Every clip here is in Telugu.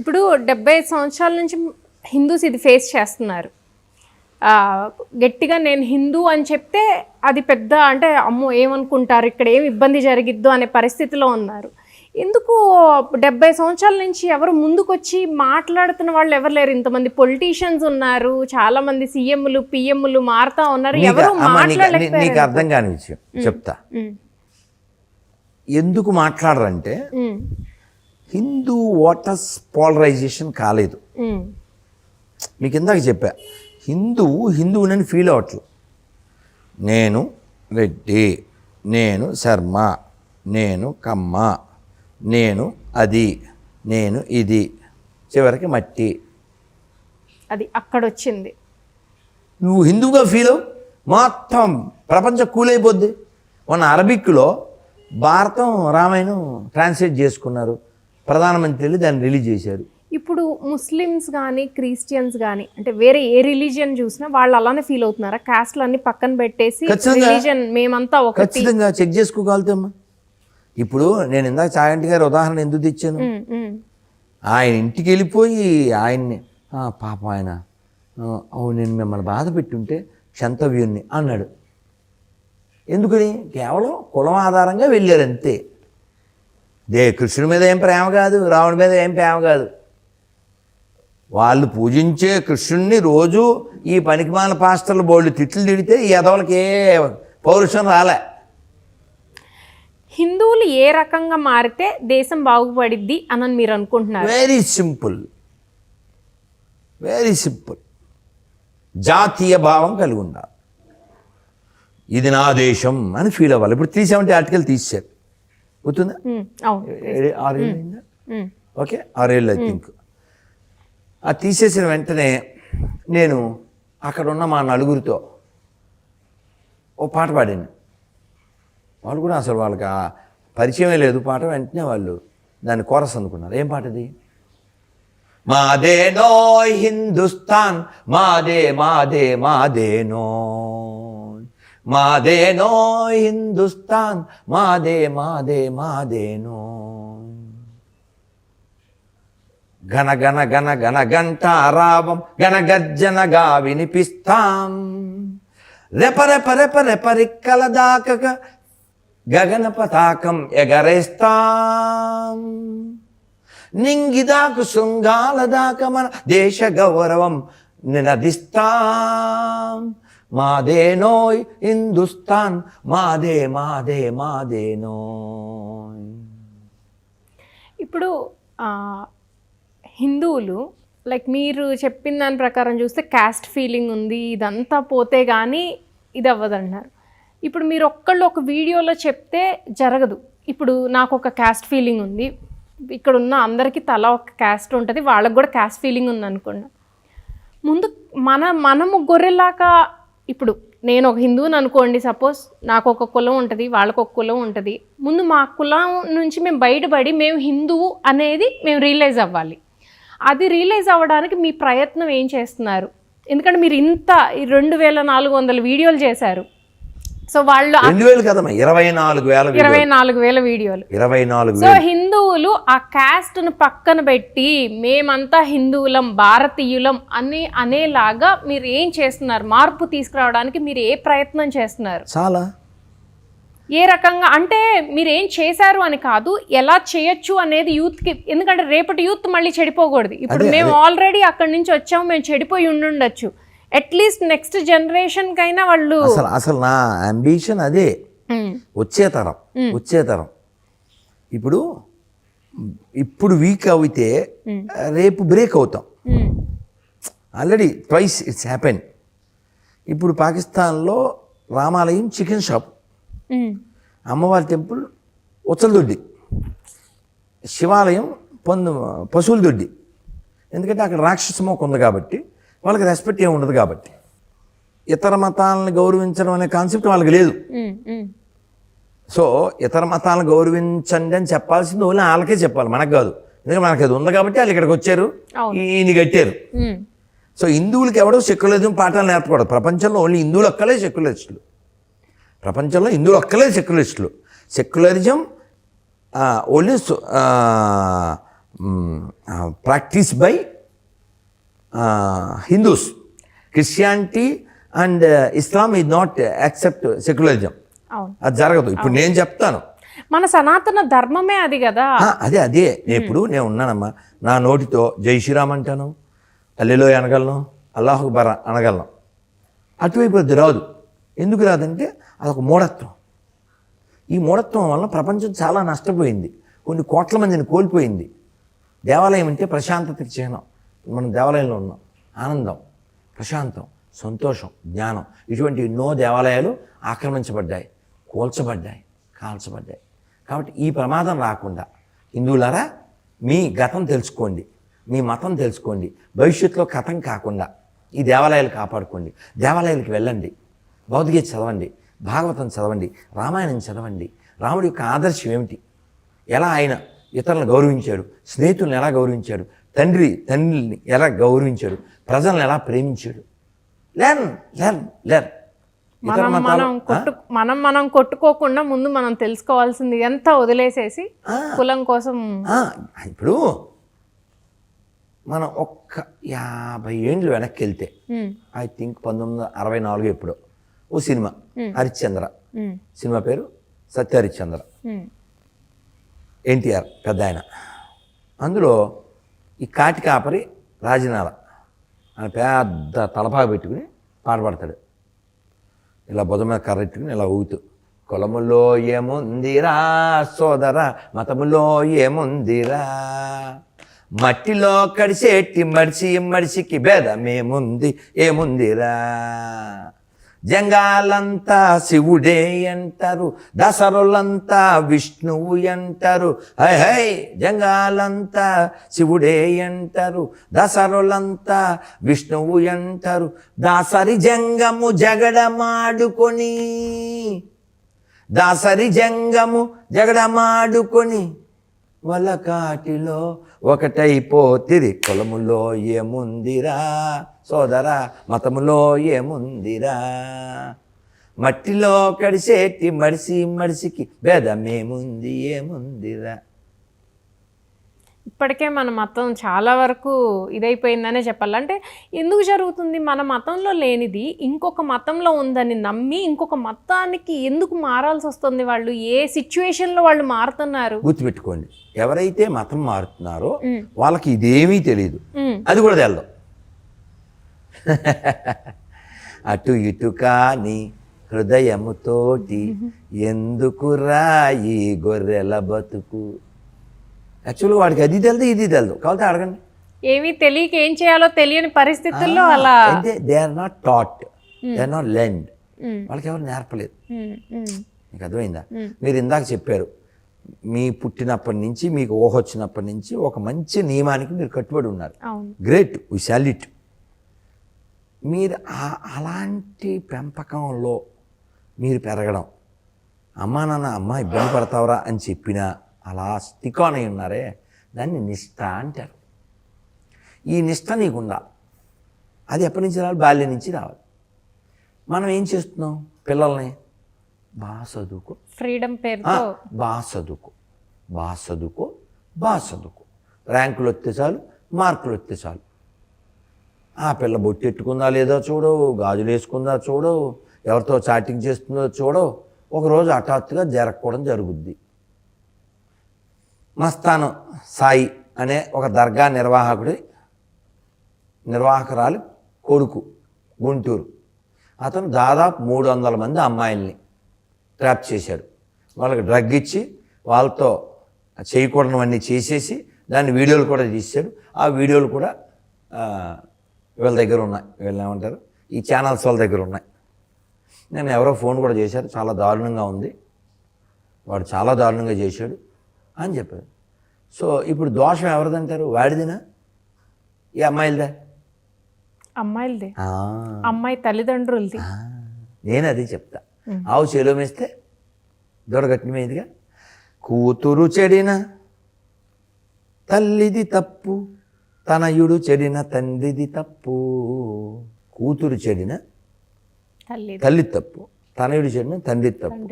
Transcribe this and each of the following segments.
ఇప్పుడు 75 సంవత్సరాల నుంచి హిందూస్ ఇది ఫేస్ చేస్తున్నారు. గట్టిగా నేను హిందూ అని చెప్తే అది పెద్ద అంటే అమ్మో ఏమనుకుంటారు, ఇక్కడ ఏమి ఇబ్బంది జరిగిద్దు అనే పరిస్థితిలో ఉన్నారు. ఎందుకు 70 సంవత్సరాల నుంచి ఎవరు ముందుకొచ్చి మాట్లాడుతున్న వాళ్ళు ఎవరు లేరు? ఇంతమంది పొలిటీషియన్స్ ఉన్నారు, చాలా మంది సీఎంలు పిఎంలు మారుతా ఉన్నారు, ఎవరు మాట్లాడలేకపోయారు. నీకు అర్థం కాని విషయం చెప్తా. ఎందుకు మాట్లాడరంటే హిందూ ఓటర్స్ పోలరైజేషన్ కాలేదు. మీకు ఇందాక చెప్పా, హిందువునని ఫీల్ అవ్వట్లేదు. నేను రెడ్డి, నేను శర్మ, నేను కమ్మ, నేను అది, నేను ఇది, చివరికి మట్టి. అది అక్కడ వచ్చింది. నువ్వు హిందువుగా ఫీల్ అవ్వు, మొత్తం ప్రపంచం కూలైపోద్ది. మొన్న అరబిక్లో భారతం రామాయణం ట్రాన్స్లేట్ చేసుకున్నారు, ప్రధానమంత్రి దాన్ని రిలీజ్ చేశారు. ఇప్పుడు ముస్లిమ్స్ కానీ క్రిస్టియన్స్ కానీ అంటే వేరే ఏ రిలీజియన్ చూసినా వాళ్ళు అలానే ఫీల్ అవుతున్నారా? కాస్ట్లు అన్ని పక్కన పెట్టేసి రిలీజియన్ మేమంతా ఒక ఖచ్చితంగా చెక్ చేసుకోగలుగుతామా? ఇప్పుడు నేను ఇందాక చాగంటి గారి ఉదాహరణ ఎందుకు తెచ్చాను, ఆయన ఇంటికి వెళ్ళిపోయి ఆయన్ని పాప ఆయన నేను మిమ్మల్ని బాధ పెట్టుంటే క్షంతవ్యుణ్ణి అన్నాడు. ఎందుకని? కేవలం కులం ఆధారంగా వెళ్ళారు అంతే. కృష్ణుడి మీద ఏం ప్రేమ కాదు, రావణుడి మీద ఏం ప్రేమ కాదు. వాళ్ళు పూజించే కృష్ణుడిని రోజు ఈ పనికిమాల పాస్టర్లు బోల్డ్ తిట్లు తిడితే ఈ ఎదవలకి ఏ పౌరుషం రాలే. హిందువులు ఏ రకంగా మారితే దేశం బాగుపడిద్ది అని మీరు అనుకుంటున్నారు? Very simple. జాతీయ భావం కలిగి ఉండాలి. ఇది నా దేశం అని ఫీల్ అవ్వాలి. ఇప్పుడు 370 ఆర్టికల్ తీసేశారు, గుర్తుందా? 6 ఏళ్ళు ఓకే, 6 ఏళ్ళు ఐ థింక్. అది తీసేసిన వెంటనే నేను అక్కడ ఉన్న మా నలుగురితో ఓ పాట పాడాను. వాళ్ళు కూడా అసలు వాళ్ళకి ఆ పరిచయమే లేదు పాట. వెంటనే వాళ్ళు దాన్ని కోరస్ అనుకున్నారు. ఏం పాట అది? మాదేనో హిందుస్థాన్, మాదే మాదే మాదేనో, మాదేనో హిందుస్థాన్, మాదే మాదే మాదేనో. ఘన ఘన ఘన ఘన గంటారావం గణగర్జనగా వినిపిస్తాం, రెప రెప రెప రెప రిక్కల దాకక గగన పతాకం ఎగరేస్తాం, నింగిదాకు శృంగాల దాకా మన దేశ గౌరవం నినదిస్తాం. మాదేనోయ్ హిందుస్థాన్, మాదే మాదే మాదేనోయ్. ఇప్పుడు హిందువులు లైక్ మీరు చెప్పిన దాని ప్రకారం చూస్తే క్యాస్ట్ ఫీలింగ్ ఉంది, ఇదంతా పోతే కానీ ఇది అవ్వదన్నారు. ఇప్పుడు మీరు ఒక్కళ్ళు ఒక వీడియోలో చెప్తే జరగదు. ఇప్పుడు నాకు ఒక క్యాస్ట్ ఫీలింగ్ ఉంది, ఇక్కడ ఉన్న అందరికీ తల ఒక క్యాస్ట్ ఉంటుంది, వాళ్ళకు కూడా క్యాస్ట్ ఫీలింగ్ ఉంది అనుకోండి. ముందు మనము గొర్రెలాగా, ఇప్పుడు నేను ఒక హిందువుని అనుకోండి, సపోజ్ నాకు ఒక కులం ఉంటుంది, వాళ్ళకు ఒక కులం ఉంటుంది. ముందు మా కులం నుంచి మేము బయటపడి మేము హిందువు అనేది మేము రియలైజ్ అవ్వాలి. అది రియలైజ్ అవ్వడానికి మీ ప్రయత్నం ఏం చేస్తున్నారు? ఎందుకంటే మీరు ఇంత 2400 వీడియోలు చేశారు. సో వాళ్ళు 24,000 వీడియోలు. సో హిందువులు ఆ కాస్ట్ను పక్కన పెట్టి మేమంతా హిందువులం, భారతీయులం అనేలాగా మీరు ఏం చేస్తున్నారు? మార్పు తీసుకురావడానికి మీరు ఏ ప్రయత్నం చేస్తున్నారు? చాలా ఏ రకంగా అంటే మీరు ఏం చేశారు అని కాదు, ఎలా చేయొచ్చు అనేది యూత్కి. ఎందుకంటే రేపటి యూత్ మళ్ళీ చెడిపోకూడదు. ఇప్పుడు మేము ఆల్రెడీ అక్కడి నుంచి వచ్చాము, మేము చెడిపోయి ఉండొచ్చు. అట్లీస్ట్ నెక్స్ట్ జనరేషన్ కైనా వాళ్ళు అసలు నా అంబిషన్ అదే. వచ్చే తరం ఇప్పుడు వీక్ అయితే రేపు బ్రేక్ అవుతాం. Already twice it's happen. ఇప్పుడు పాకిస్తాన్లో రామాలయం చికెన్ షాప్, అమ్మవారి టెంపుల్ ఉచ్చల దొడ్డి, శివాలయం పశువుల దొడ్డి. ఎందుకంటే అక్కడ రాక్షస మోక ఉంది కాబట్టి వాళ్ళకి రెస్పెక్ట్ ఏమి ఉండదు కాబట్టి. ఇతర మతాలను గౌరవించడం అనే కాన్సెప్ట్ వాళ్ళకి లేదు. సో ఇతర మతాలను గౌరవించండి అని చెప్పాల్సింది ఓన్లీ వాళ్ళకే చెప్పాలి, మనకు కాదు. ఎందుకంటే మనకి అది ఉంది కాబట్టి వాళ్ళు ఇక్కడికి వచ్చారు, ఈయన కట్టారు. సో హిందువులకి ఎవడో సెక్యులరిజం పాఠాలు నేర్పకూడదు. ప్రపంచంలో ఓన్లీ హిందువులు ఒక్కలే సెక్యులరిస్టులు. ప్రపంచంలో హిందువులు ఒక్కలే సెక్యులరిస్టులు. Secularism only practice by Hindus. Christianity and Islam is not accept secularism. అవును, అది జరగదు. ఇప్పుడు నేను చెప్తాను, మన సనాతన ధర్మమే అది కదా. అదే నేను ఉన్నానమ్మా, నా నోటితో జై శ్రీరామ్ అంటాను, అల్లెలో అనగలను, అల్లాహు అక్బర్ అనగలను. అటువైపు అది రాదు. ఎందుకు రాదంటే అదొక మూఢత్వం. ఈ మూఢత్వం వల్ల ప్రపంచం చాలా నష్టపోయింది, కొన్ని కోట్ల మందిని కోల్పోయింది. దేవాలయం అంటే ప్రశాంతతకి చిహ్నం. మనం దేవాలయంలో ఉన్నాం, ఆనందం, ప్రశాంతం, సంతోషం, జ్ఞానం, ఇటువంటి ఎన్నో దేవాలయాలు ఆక్రమించబడ్డాయి, కూల్చబడ్డాయి, కాల్చబడ్డాయి. కాబట్టి ఈ ప్రమాదం రాకుండా హిందువులారా మీ గతం తెలుసుకోండి, మీ మతం తెలుసుకోండి. భవిష్యత్తులో కథం కాకుండా ఈ దేవాలయాలు కాపాడుకోండి. దేవాలయాలకు వెళ్ళండి, భగవద్గీత చదవండి, భాగవతం చదవండి, రామాయణం చదవండి. రాముడి యొక్క ఆదర్శం ఏమిటి, ఎలా ఆయన ఇతరులను గౌరవించాడు, స్నేహితులను ఎలా గౌరవించాడు, తండ్రిని ఎలా గౌరవించాడు, ప్రజలను ఎలా ప్రేమించాడు. లెర్న్. మనం కొట్టుకోకుండా ముందు మనం తెలుసుకోవాల్సింది ఎంత వదిలేసేసి కులం కోసం. ఇప్పుడు మనం ఒక్క 50 ఏళ్ళు వెనక్కి వెళ్తే, ఐ థింక్ 1964 ఎప్పుడో ఓ సినిమా హరిశ్చంద్ర, సినిమా పేరు సత్య హరిశ్చంద్ర, ఎన్టీఆర్ పెద్ద ఆయన. అందులో ఈ కాటి కాపరి రాజనాల ఆయన పెద్ద తలపాగా పెట్టుకుని పాట పాడతాడు, ఇలా బుధ మీద కర్రెట్టుకుని ఇలా ఊగుతూ, కులములో ఏముందిరా సోదరా, మతములో ఏముందిరా, మట్టిలో కడిసేటి మడిసికి భేదమేముంది ఏముందిరా, జంగాలంతా శివుడే అంటారు, దసరులంతా విష్ణువు అంటారు, హై హై జంగాలంతా శివుడే అంటారు, దసరులంతా విష్ణువు అంటారు, దాసరి జంగము జగడమాడుకొని వలకాటిలో ఒకటైపోతిరి, కులములో ఏముందిరా సోదరా, మతములో ఏముందిరా, మట్టిలో కడిసేటి మడిసికి భేదమేముంది ఏముందిరా. ఇప్పటికే మన మతం చాలా వరకు ఇదైపోయిందనే చెప్పాలి. అంటే ఎందుకు జరుగుతుంది, మన మతంలో లేనిది ఇంకొక మతంలో ఉందని నమ్మి ఇంకొక మతానికి ఎందుకు మారాల్సి వస్తుంది? వాళ్ళు ఏ సిచ్యువేషన్లో వాళ్ళు మారుతున్నారు? గుర్తుపెట్టుకోండి, ఎవరైతే మతం మారుతున్నారో వాళ్ళకి ఇదేమీ తెలియదు, అది కూడా తెలదు. అటు ఇటు కాని హృదయముతోటి ఎందుకురా ఈ గొర్రెల బతుకు. యాక్చువల్గా వాడికి అది తెలియదు, ఇది తెలియదు, కాబట్టి అడగండి. ఏమీ తెలియక ఏం చేయాలో తెలియని పరిస్థితుల్లో అలా అంటే they are not taught, they are not learned. వాళ్ళకి ఎవరు నేర్పలేదు. మీకు అర్థమైందా? మీరు ఇందాక చెప్పారు, మీ పుట్టినప్పటి నుంచి మీకు ఊహ వచ్చినప్పటి నుంచి ఒక మంచి నియమానికి మీరు కట్టుబడి ఉన్నారు. గ్రేట్, వి సాల్యూట్. మీరు అలాంటి పెంపకంలో మీరు పెరగడం, అమ్మా నాన్న అమ్మ ఇబ్బంది పడతావరా అని చెప్పినా అలా స్టిక్ ఆన్ అయి ఉన్నారే, దాన్ని నిష్ఠ అంటారు. ఈ నిష్ఠ నీకు ఉండాలి. అది ఎప్పటి నుంచి రావాలి? బాల్యం నుంచి రావాలి. మనం ఏం చేస్తున్నాం? పిల్లల్ని బాగా చదువుకో, ఫ్రీడమ్ పేరుతో బాగా చదువుకో, ర్యాంకులు వస్తే చాలు, మార్కులు వస్తే చాలు. ఆ పిల్ల బొట్టెట్టుకుందా లేదో చూడవు, గాజులు వేసుకుందా చూడవు, ఎవరితో చాటింగ్ చేస్తుందో చూడవు. ఒకరోజు హఠాత్తుగా జరగకూడదు జరుగుద్ది. మస్తాను సాయి అనే ఒక దర్గా నిర్వాహకురాలు కొడుకు గుంటూరు, అతను దాదాపు 300 మంది అమ్మాయిల్ని ట్రాప్ చేశాడు. వాళ్ళకి డ్రగ్ ఇచ్చి వాళ్ళతో చేయకూడనివన్నీ చేసేసి దాన్ని వీడియోలు కూడా తీశాడు. ఆ వీడియోలు కూడా వీళ్ళ దగ్గర ఉన్నాయి, వీళ్ళు ఏమంటారు ఈ ఛానల్స్ వాళ్ళ దగ్గర ఉన్నాయి. నేను ఎవరో ఫోన్ కూడా చేశారు, చాలా దారుణంగా ఉంది, వాడు చాలా దారుణంగా చేశాడు అని చెప్పారు. సో ఇప్పుడు దోషం ఎవరిదంటారు? వాడిదినా ఈ అమ్మాయిలదే? అమ్మాయి తల్లిదండ్రులది. నేను అది చెప్తా. ఆవు చేలో మేస్తే దొరగట్టిన మీదుగా, కూతురు చెడిన తల్లిది తప్పు, తనయుడు చెడిన తండ్రిది తప్పు. కూతురు చెడిన తల్లి తప్పు, తనయుడు చెడిన తండ్రి తప్పు,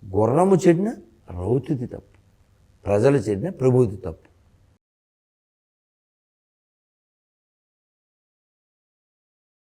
గుర్రము చెడిన రౌతుది తప్పు, ప్రజలు చెడిన ప్రభుది తప్పు.